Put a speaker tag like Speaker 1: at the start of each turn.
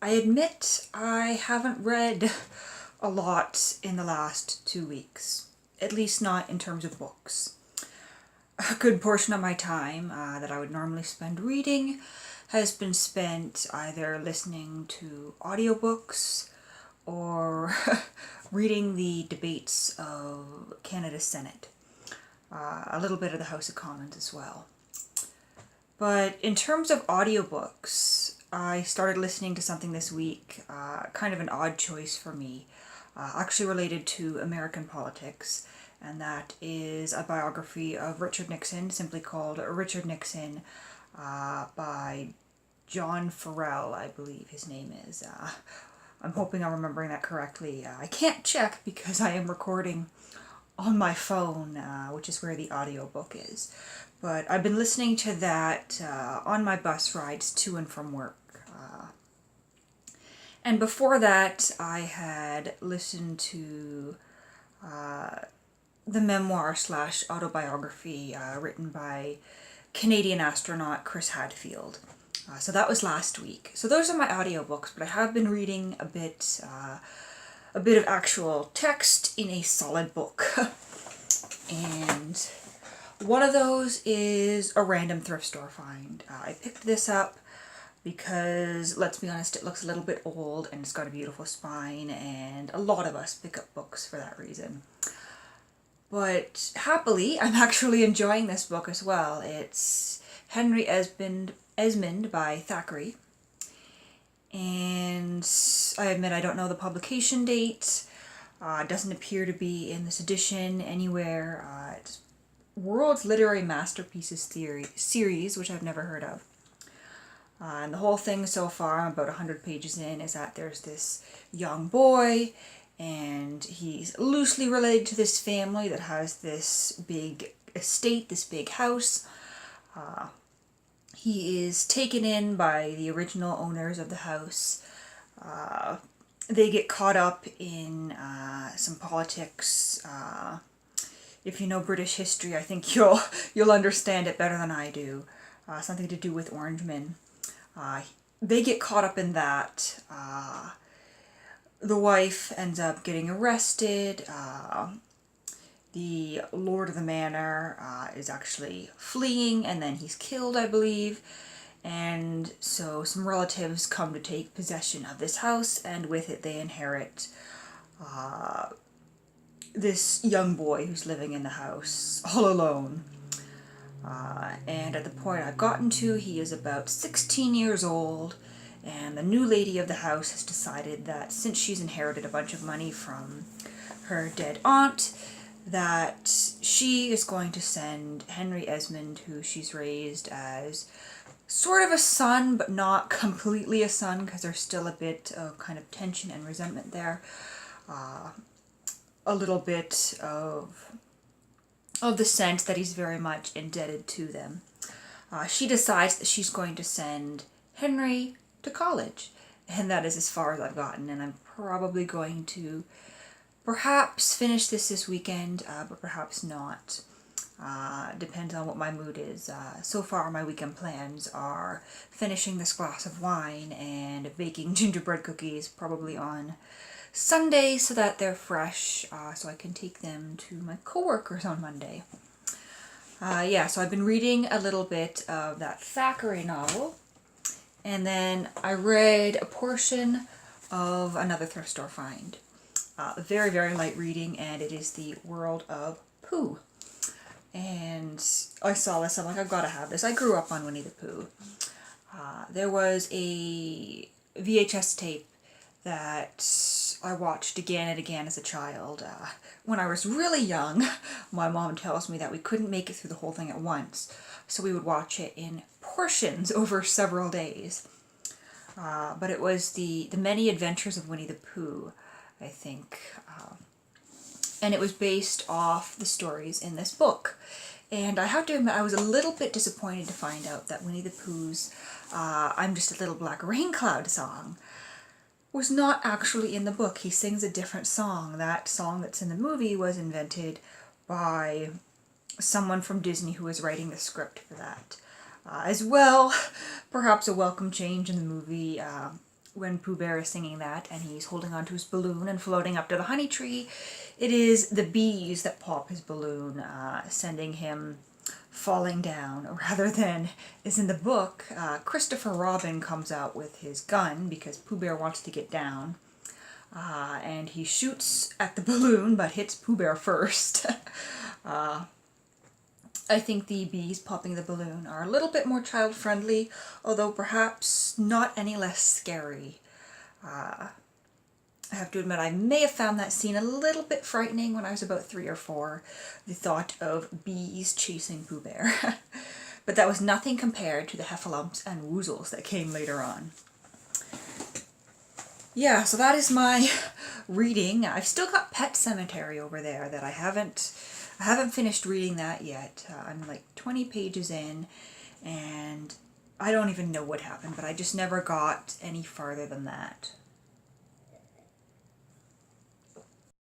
Speaker 1: I admit I haven't read a lot in the last 2 weeks, at least not in terms of books. A good portion of my time that I would normally spend reading has been spent either listening to audiobooks or reading the debates of Canada's Senate, a little bit of the House of Commons as well. But in terms of audiobooks, I started listening to something this week, kind of an odd choice for me, actually related to American politics, and that is a biography of Richard Nixon, simply called Richard Nixon, by John Farrell, I believe his name is. I'm hoping I'm remembering that correctly. I can't check because I am recording on my phone, which is where the audiobook is. But I've been listening to that on my bus rides to and from work. And before that, I had listened to the memoir slash autobiography written by Canadian astronaut Chris Hadfield. So that was last week. So those are my audiobooks, but I have been reading a bit of actual text in a solid book. And one of those is a random thrift store find. I picked this up because, let's be honest, it looks a little bit old and it's got a beautiful spine, and a lot of us pick up books for that reason. But happily, I'm actually enjoying this book as well. It's Henry Esmond by Thackeray. And I admit I don't know the publication date. It doesn't appear to be in this edition anywhere. It's World's Literary Masterpieces series, which I've never heard of. And the whole thing so far, I'm about 100 pages in, is that there's this young boy, and he's loosely related to this family that has this big estate, this big house. He is taken in by the original owners of the house. They get caught up in some politics. If you know British history, I think you'll understand it better than I do. Something to do with Orangemen. They get caught up in that. The wife ends up getting arrested. The lord of the manor is actually fleeing, and then he's killed, I believe. And so some relatives come to take possession of this house, and with it they inherit this young boy who's living in the house all alone. And at the point I've gotten to, he is about 16 years old, and the new lady of the house has decided that since she's inherited a bunch of money from her dead aunt, that she is going to send Henry Esmond, who she's raised as sort of a son, but not completely a son, because there's still a bit of kind of tension and resentment there. A little bit of the sense that he's very much indebted to them. She decides that she's going to send Henry to college, and that is as far as I've gotten, and I'm probably going to perhaps finish this weekend, but perhaps not. Depends on what my mood is. So far my weekend plans are finishing this glass of wine and baking gingerbread cookies, probably on Sunday, so that they're fresh, so I can take them to my coworkers on Monday. So I've been reading a little bit of that Thackeray novel, and then I read a portion of another thrift store find. Very, very light reading, and it is the World of Pooh. And I saw this, I'm like, I've got to have this. I grew up on Winnie the Pooh. There was a VHS tape that I watched again and again as a child. When I was really young, my mom tells me that we couldn't make it through the whole thing at once, so we would watch it in portions over several days. But it was the Many Adventures of Winnie the Pooh, I think. And it was based off the stories in this book. And I have to admit, I was a little bit disappointed to find out that Winnie the Pooh's I'm Just a Little Black Rain Cloud song was not actually in the book. He sings a different song. That song that's in the movie was invented by someone from Disney who was writing the script for that. As well, perhaps a welcome change in the movie, when Pooh Bear is singing that and he's holding onto his balloon and floating up to the honey tree, it is the bees that pop his balloon, sending him falling down, rather than, as in the book, Christopher Robin comes out with his gun because Pooh Bear wants to get down, and he shoots at the balloon but hits Pooh Bear first. I think the bees popping the balloon are a little bit more child-friendly, although perhaps not any less scary. I have to admit, I may have found that scene a little bit frightening when I was about 3 or 4, the thought of bees chasing Pooh Bear. But that was nothing compared to the heffalumps and woozles that came later on. Yeah, so that is my reading. I've still got Pet Sematary over there that I haven't finished reading that yet. I'm like 20 pages in, and I don't even know what happened, but I just never got any farther than that.